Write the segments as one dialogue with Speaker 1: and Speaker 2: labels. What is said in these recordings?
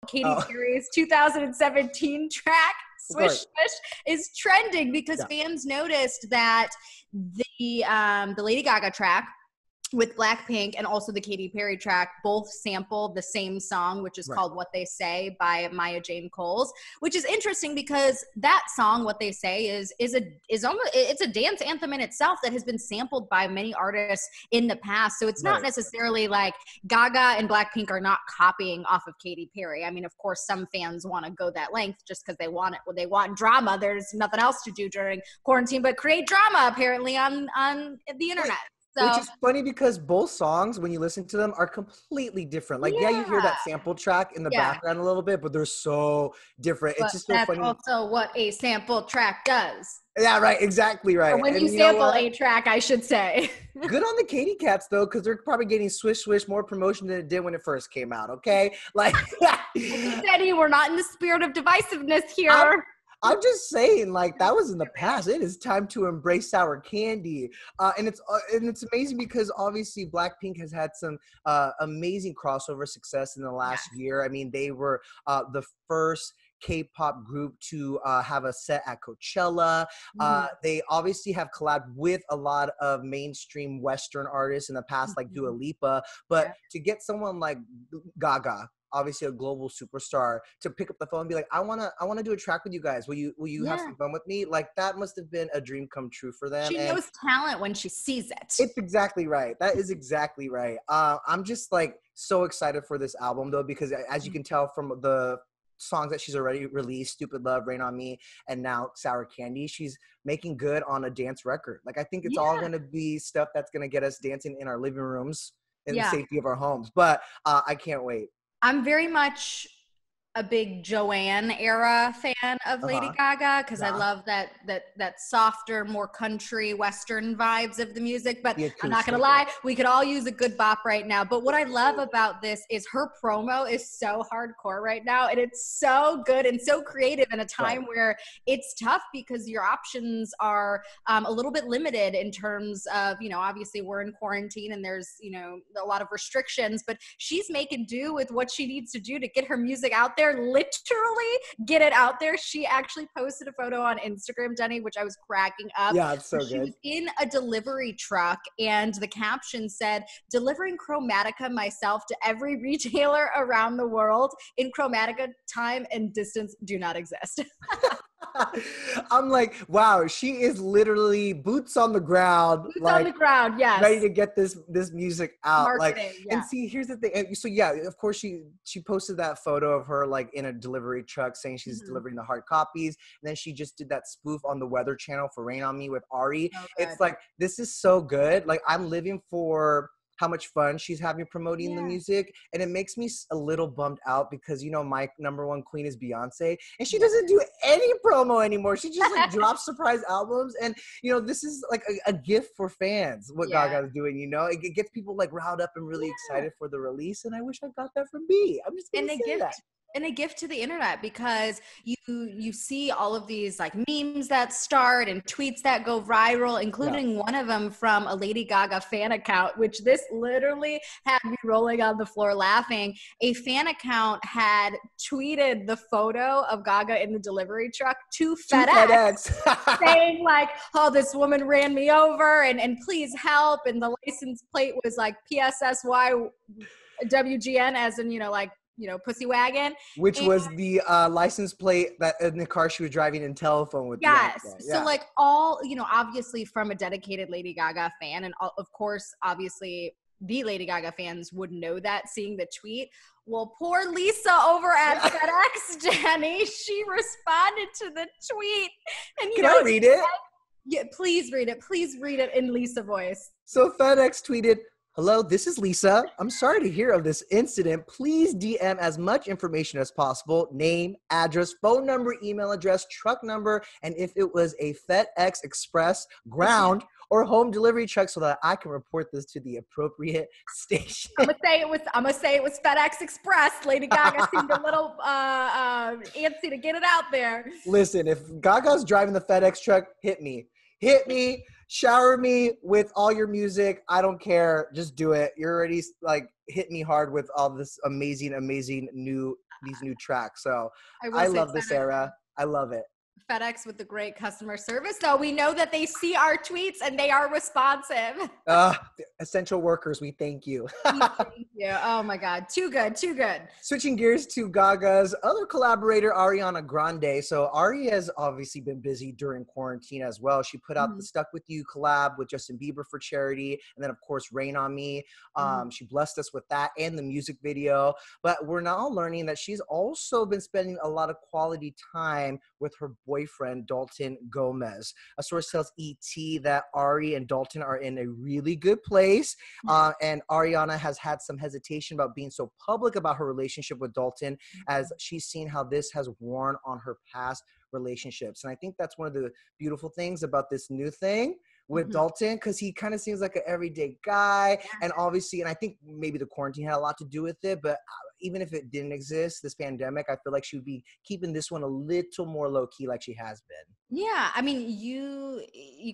Speaker 1: Katy
Speaker 2: Oh.
Speaker 1: Perry's 2017 track, Swish
Speaker 2: course.
Speaker 1: Swish, is trending because
Speaker 2: Yeah.
Speaker 1: fans noticed that the Lady Gaga track with Blackpink and also the Katy Perry track both sample the same song, which is
Speaker 2: Right.
Speaker 1: called What They Say by Maya Jane Coles, which is interesting because that song, What They Say, is almost, it's a dance anthem in itself that has been sampled by many artists in the past. So it's not
Speaker 2: Right.
Speaker 1: necessarily like Gaga and Blackpink are not copying off of Katy Perry. I mean, of course, some fans want to go that length just because they want it. Well, they want drama. There's nothing else to do during quarantine but create drama, apparently, on the internet. So,
Speaker 2: which is funny because both songs, when you listen to them, are completely different. Like, yeah, you hear that sample track in the background a little bit, but they're so different.
Speaker 1: But
Speaker 2: it's just so
Speaker 1: that's
Speaker 2: funny.
Speaker 1: also what a sample track does.
Speaker 2: Yeah, right. Exactly right.
Speaker 1: Or when
Speaker 2: and
Speaker 1: you sample a track, I should say.
Speaker 2: Good on the Katy Cats, though, because they're probably getting Swish Swish more promotion than it did when it first came out, okay? Like,
Speaker 1: Denny, we're not in the spirit of divisiveness here.
Speaker 2: I'm just saying, like, that was in the past. It is time to embrace sour candy. And it's amazing because obviously Blackpink has had some amazing crossover success in the last year. I mean, they were the first K-pop group to have a set at Coachella. They obviously have collabed with a lot of mainstream Western artists in the past, like Dua Lipa. But to get someone like Gaga, obviously a global superstar, to pick up the phone and be like, I wanna do a track with you guys. Will you have some fun with me? Like, that must have been a dream come true for them.
Speaker 1: She knows talent when she sees it.
Speaker 2: It's exactly right. That is exactly right. I'm just like so excited for this album though, because as you can tell from the songs that she's already released, Stupid Love, Rain on Me, and now Sour Candy, she's making good on a dance record. Like, I think it's all going to be stuff that's going to get us dancing in our living rooms in the safety of our homes. But I can't wait.
Speaker 1: I'm very much a big Joanne era fan of Lady Gaga because I love that softer, more country Western vibes of the music. But I'm not gonna lie, we could all use a good bop right now. But what I love about this is her promo is so hardcore right now, and it's so good and so creative in a time where it's tough because your options are a little bit limited in terms of, you know, obviously we're in quarantine and there's, you know, a lot of restrictions, but she's making do with what she needs to do to get her music out there. Literally get it out there. She actually posted a photo on Instagram, Denny, which I was cracking up.
Speaker 2: Yeah, it's so good.
Speaker 1: She was in a delivery truck and the caption said, delivering Chromatica myself to every retailer around the world. In Chromatica, time and distance do not exist.
Speaker 2: I'm like, wow, she is literally boots on the ground.
Speaker 1: Boots on the ground, yes.
Speaker 2: Ready to get this music out.
Speaker 1: Marketing,
Speaker 2: and see, here's the thing. So yeah, of course she posted that photo of her like in a delivery truck saying she's delivering the hard copies. And then she just did that spoof on the Weather Channel for Rain on Me with Ari. It's like, this is so good. Like, I'm living for how much fun she's having promoting the music, and it makes me a little bummed out because, you know, my number one queen is Beyonce, and she doesn't do any promo anymore. She just like drops surprise albums, and, you know, this is like a gift for fans, what Gaga's doing, you know? It gets people like riled up and really excited for the release, and I wish I got that from B. I'm just gonna say that.
Speaker 1: And a gift to the internet, because you see all of these like memes that start and tweets that go viral, including one of them from a Lady Gaga fan account, which this literally had me rolling on the floor laughing. A fan account had tweeted the photo of Gaga in the delivery truck to FedEx. Saying like, oh, this woman ran me over and please help. And the license plate was like PSSY WGN, as in, you know, like, you know, pussy wagon.
Speaker 2: Which was the license plate that in the car she was driving in telephone with.
Speaker 1: So like all, you know, obviously from a dedicated Lady Gaga fan, and of course, obviously the Lady Gaga fans would know that seeing the tweet. Well, poor Lisa over at FedEx, Denny, she responded to the tweet. And
Speaker 2: Can I read it?
Speaker 1: Yeah, please read it. Please read it in Lisa voice.
Speaker 2: So FedEx tweeted, "Hello, this is Lisa. I'm sorry to hear of this incident. Please DM as much information as possible. Name, address, phone number, email address, truck number, and if it was a FedEx Express, ground, or home delivery truck so that I can report this to the appropriate station."
Speaker 1: I'm gonna say it was FedEx Express. Lady Gaga seemed a little antsy to get it out there.
Speaker 2: Listen, if Gaga's driving the FedEx truck, hit me. Hit me. Shower me with all your music. I don't care. Just do it. You're already like hit me hard with all this amazing, amazing new these new tracks. So
Speaker 1: I
Speaker 2: love this era. I love it.
Speaker 1: FedEx with the great customer service. So we know that they see our tweets and they are responsive.
Speaker 2: Essential workers, we thank you.
Speaker 1: Thank you. Oh my God. Too good. Too good.
Speaker 2: Switching gears to Gaga's other collaborator, Ariana Grande. So Ari has obviously been busy during quarantine as well. She put out the Stuck With You collab with Justin Bieber for charity. And then, of course, Rain on Me. She blessed us with that and the music video. But we're now learning that she's also been spending a lot of quality time with her boyfriend, Dalton Gomez. A source tells ET that Ari and Dalton are in a really good place. And Ariana has had some hesitation about being so public about her relationship with Dalton, as she's seen how this has worn on her past relationships. And I think that's one of the beautiful things about this new thing with Dalton, because he kind of seems like an everyday guy. And obviously, and I think maybe the quarantine had a lot to do with it, but even if it didn't exist, this pandemic, I feel like she would be keeping this one a little more low-key like she has been.
Speaker 1: Yeah, I mean, you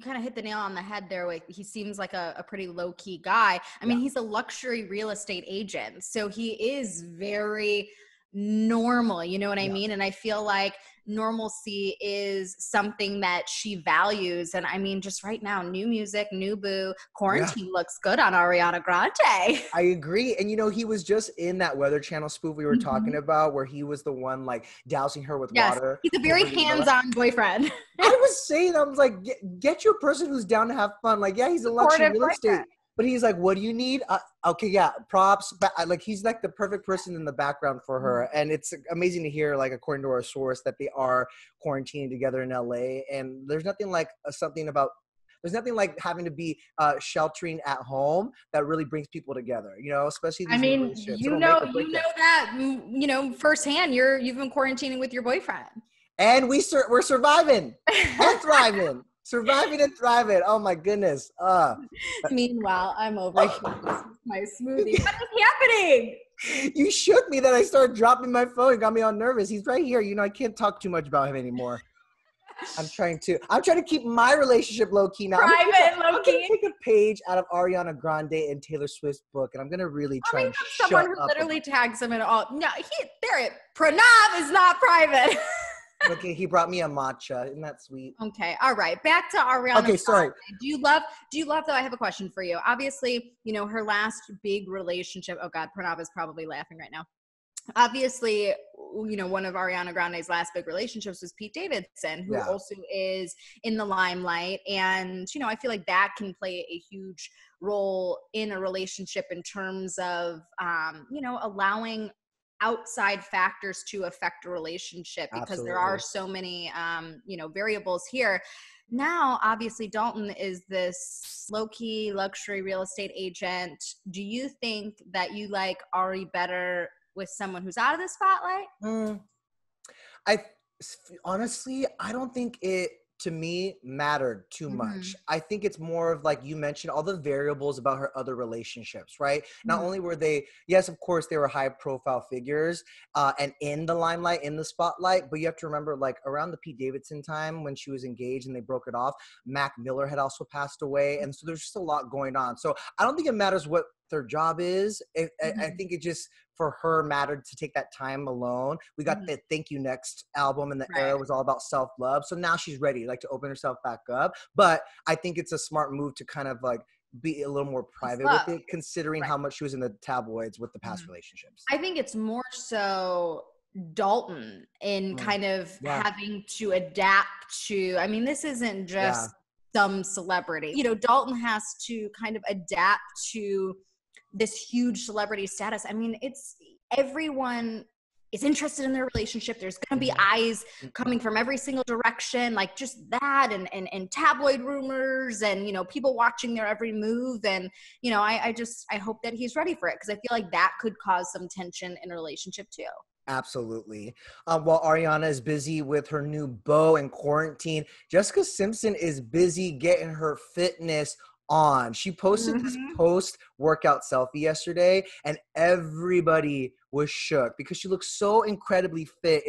Speaker 1: kind of hit the nail on the head there. Like, he seems like a pretty low-key guy. I mean, he's a luxury real estate agent, so he is very normal, you know what I mean? And I feel like normalcy is something that she values. And I mean, just right now, new music, new boo, quarantine looks good on Ariana Grande.
Speaker 2: I agree. And you know, he was just in that Weather Channel spoof we were talking about, where he was the one like dousing her with water.
Speaker 1: He's a very hands-on boyfriend.
Speaker 2: I was saying, I was like, get your person who's down to have fun. Like, yeah, he's a luxury real estate. But he's like, what do you need? Okay, yeah, props. Like, he's like the perfect person in the background for her. And it's amazing to hear, like, according to our source, that they are quarantining together in LA. And there's nothing like there's nothing like having to be sheltering at home that really brings people together, you know, especially these relationships.
Speaker 1: You know that firsthand. You've been quarantining with your boyfriend.
Speaker 2: And we're surviving and thriving. Surviving and thriving. Oh my goodness.
Speaker 1: Meanwhile, I'm over here. My smoothie. What is happening?
Speaker 2: You shook me that I started dropping my phone. It got me all nervous. He's right here. You know, I can't talk too much about him anymore. I'm trying to keep my relationship low key now.
Speaker 1: Private, low key.
Speaker 2: I'm gonna take a page out of Ariana Grande and Taylor Swift's book, and I'm gonna really try and shut
Speaker 1: someone who literally tags him at all. No, Pranav is not private.
Speaker 2: Okay, he brought me a matcha. Isn't that sweet?
Speaker 1: Okay, all right. Back to Ariana.
Speaker 2: Okay, sorry.
Speaker 1: Do you love though? I have a question for you. Obviously, you know, her last big relationship. Oh God, Pranav is probably laughing right now. Obviously, you know, one of Ariana Grande's last big relationships was Pete Davidson, who also is in the limelight. And, you know, I feel like that can play a huge role in a relationship in terms of, you know, allowing outside factors to affect a relationship, because there are so many, you know, variables here. Now, obviously, Dalton is this low-key luxury real estate agent. Do you think that you like Ari better with someone who's out of the spotlight?
Speaker 2: Honestly, I don't think it, to me, mattered too much. I think it's more of, like you mentioned, all the variables about her other relationships, right? Not only were they, yes, of course, they were high profile figures and in the limelight, in the spotlight, but you have to remember, like, around the Pete Davidson time when she was engaged and they broke it off, Mac Miller had also passed away. And so there's just a lot going on. So I don't think it matters what their job is. I think it just, for her, mattered to take that time alone. We got the Thank You Next album, and the era was all about self-love. So now she's ready, like, to open herself back up. But I think it's a smart move to kind of, like, be a little more private with it, considering how much she was in the tabloids with the past relationships.
Speaker 1: I think it's more so Dalton in kind of having to adapt to, I mean, this isn't just some celebrity. You know, Dalton has to kind of adapt to this huge celebrity status. I mean, it's everyone is interested in their relationship. There's going to be eyes coming from every single direction, like just that, and tabloid rumors, and, you know, people watching their every move. And, you know, I hope that he's ready for it, because I feel like that could cause some tension in a relationship too.
Speaker 2: Absolutely. While Ariana is busy with her new beau in quarantine, Jessica Simpson is busy getting her fitness on. She posted this post-workout selfie yesterday, and everybody was shook because she looks so incredibly fit.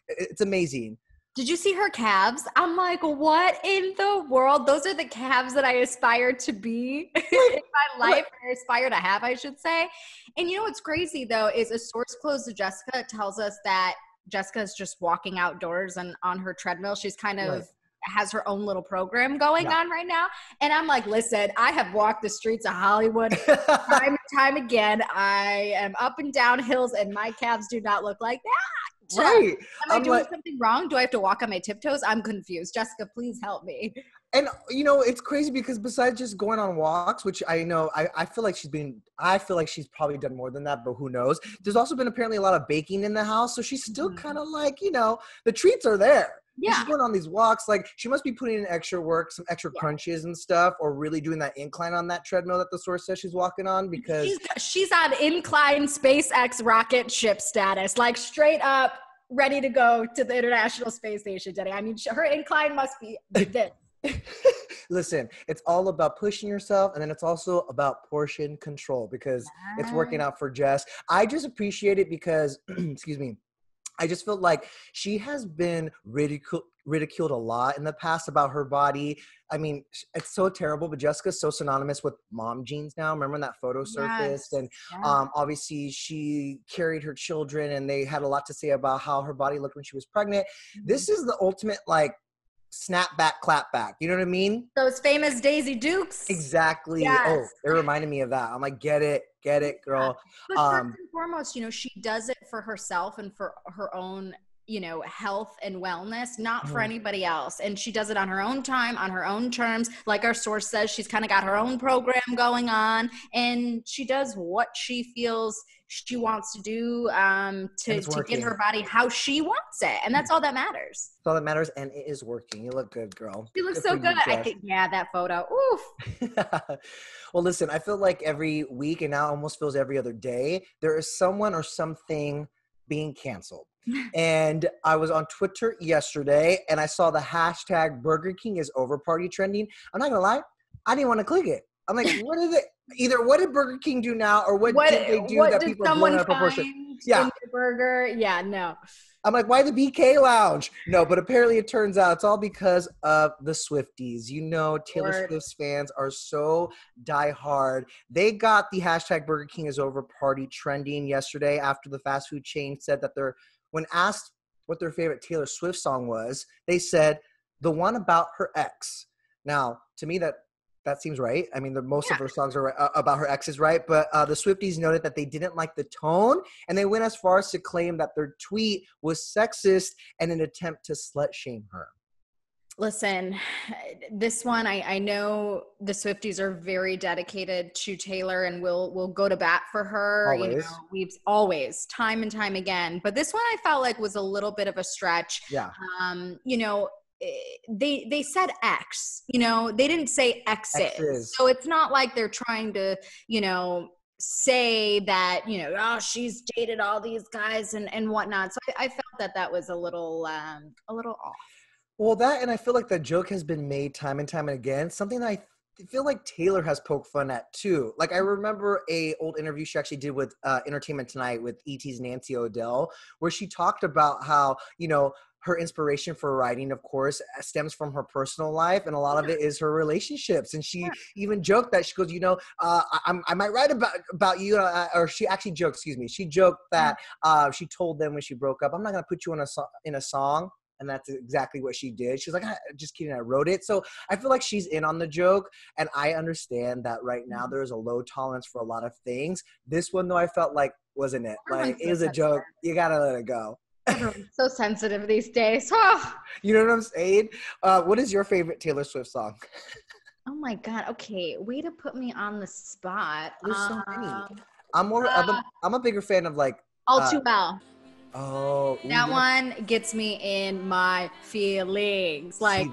Speaker 2: It's amazing.
Speaker 1: Did you see her calves? I'm like, what in the world? Those are the calves that I aspire to be in my life, or aspire to have, I should say. And you know what's crazy though is a source close to Jessica tells us that Jessica is just walking outdoors and on her treadmill. She's kind of has her own little program going on right now. And I'm like, listen, I have walked the streets of Hollywood time and time again. I am up and down hills and my calves do not look like that.
Speaker 2: Right.
Speaker 1: Am I doing something wrong? Do I have to walk on my tiptoes? I'm confused. Jessica, please help me.
Speaker 2: And you know, it's crazy because besides just going on walks, which I know, I feel like she's probably done more than that, but who knows? There's also been apparently a lot of baking in the house. So she's still kind of like, you know, the treats are there. Yeah. She's going on these walks. Like she must be putting in extra work, some extra crunches and stuff, or really doing that incline on that treadmill that the source says she's walking on, because
Speaker 1: she's on incline SpaceX rocket ship status, like straight up ready to go to the International Space Station, Denny. I mean, her incline must be this.
Speaker 2: Listen, it's all about pushing yourself, and then it's also about portion control, because it's working out for Jess. I just appreciate it because, excuse me, I just felt like she has been ridiculed a lot in the past about her body. I mean, it's so terrible, but Jessica's so synonymous with mom jeans now. Remember when that photo surfaced? And obviously she carried her children, and they had a lot to say about how her body looked when she was pregnant. This is the ultimate, like, snap back, clap back. You know what I mean?
Speaker 1: Those famous Daisy Dukes.
Speaker 2: Exactly. Yes. Oh, it reminded me of that. I'm like, get it, girl.
Speaker 1: But first and foremost, you know, she does it for herself and for her own, you know, health and wellness, not for anybody else. And she does it on her own time, on her own terms. Like our source says, she's kind of got her own program going on, and she does what she feels she wants to do to get her body how she wants it. And that's all that matters.
Speaker 2: That's all that matters. And it is working. You look good, girl.
Speaker 1: She looks so good. That photo. Oof.
Speaker 2: Well, listen, I feel like every week, and now almost feels every other day, there is someone or something being canceled. And I was on Twitter yesterday, and I saw the hashtag Burger King is over party trending. I'm not gonna lie, I didn't want to click it. I'm like, what is it? Either what did Burger King do now, or what did they do that people are blowing out of proportion? Yeah,
Speaker 1: in your burger. Yeah, no.
Speaker 2: I'm like, why the BK Lounge? No, but apparently it turns out it's all because of the Swifties. You know, Taylor Swift's fans are so diehard. They got the hashtag Burger King is over party trending yesterday after the fast food chain said that when asked what their favorite Taylor Swift song was, they said the one about her ex. Now, to me, that seems right. I mean, most of her songs are about her exes, right? But the Swifties noted that they didn't like the tone, and they went as far as to claim that their tweet was sexist and an attempt to slut shame her.
Speaker 1: Listen, this one, I know the Swifties are very dedicated to Taylor, and we'll go to bat for her.
Speaker 2: Always.
Speaker 1: You know, we've always, time and time again. But this one I felt like was a little bit of a stretch.
Speaker 2: Yeah.
Speaker 1: You know, they said X, you know, they didn't say exes. So it's not like they're trying to, you know, say that, you know, oh, she's dated all these guys and whatnot. So I felt that was a little off.
Speaker 2: Well, that, and I feel like the joke has been made time and time again. Something that I feel like Taylor has poked fun at too. Like I remember a old interview she actually did with Entertainment Tonight with ET's Nancy O'Dell, where she talked about how, you know, her inspiration for writing, of course, stems from her personal life, and a lot of it is her relationships. And she even joked that she goes, you know, I might write about you, or she actually joked, excuse me, she joked that she told them when she broke up, I'm not going to put you in a song. And that's exactly what she did. She was like, just kidding, I wrote it. So I feel like she's in on the joke. And I understand that right now there is a low tolerance for a lot of things. This one, though, I felt like wasn't it. Like, it was a joke. You got to let it go.
Speaker 1: Everyone's so sensitive these days. Oh.
Speaker 2: You know what I'm saying? What is your favorite Taylor Swift song?
Speaker 1: Oh, my God. Okay. Way to put me on the spot.
Speaker 2: There's so many. I'm a bigger fan of, like.
Speaker 1: All Too Well.
Speaker 2: Oh,
Speaker 1: that one gets me in my feelings, like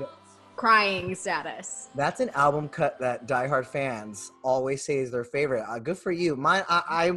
Speaker 1: crying status.
Speaker 2: That's an album cut that diehard fans always say is their favorite. Good for you. Mine, I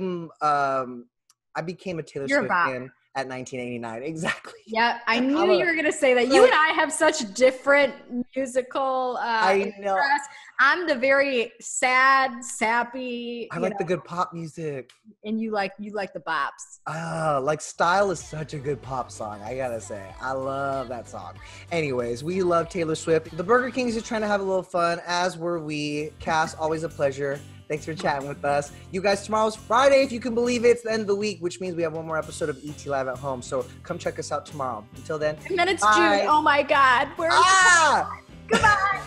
Speaker 2: became a Taylor Swift fan at 1989. Exactly.
Speaker 1: Yeah, I knew you were going to say that. You and I have such different musical
Speaker 2: I know.
Speaker 1: interests. I'm the very sad, sappy.
Speaker 2: I like the good pop music.
Speaker 1: And you like the bops.
Speaker 2: Like Style is such a good pop song, I gotta say. I love that song. Anyways, we love Taylor Swift. The Burger Kings are trying to have a little fun, as were we. Cass, always a pleasure. Thanks for chatting with us. You guys, tomorrow's Friday, if you can believe it. It's the end of the week, which means we have one more episode of ET Live at home. So come check us out tomorrow. Until then,
Speaker 1: and then it's June. Oh my God.
Speaker 2: Ah!
Speaker 1: Goodbye.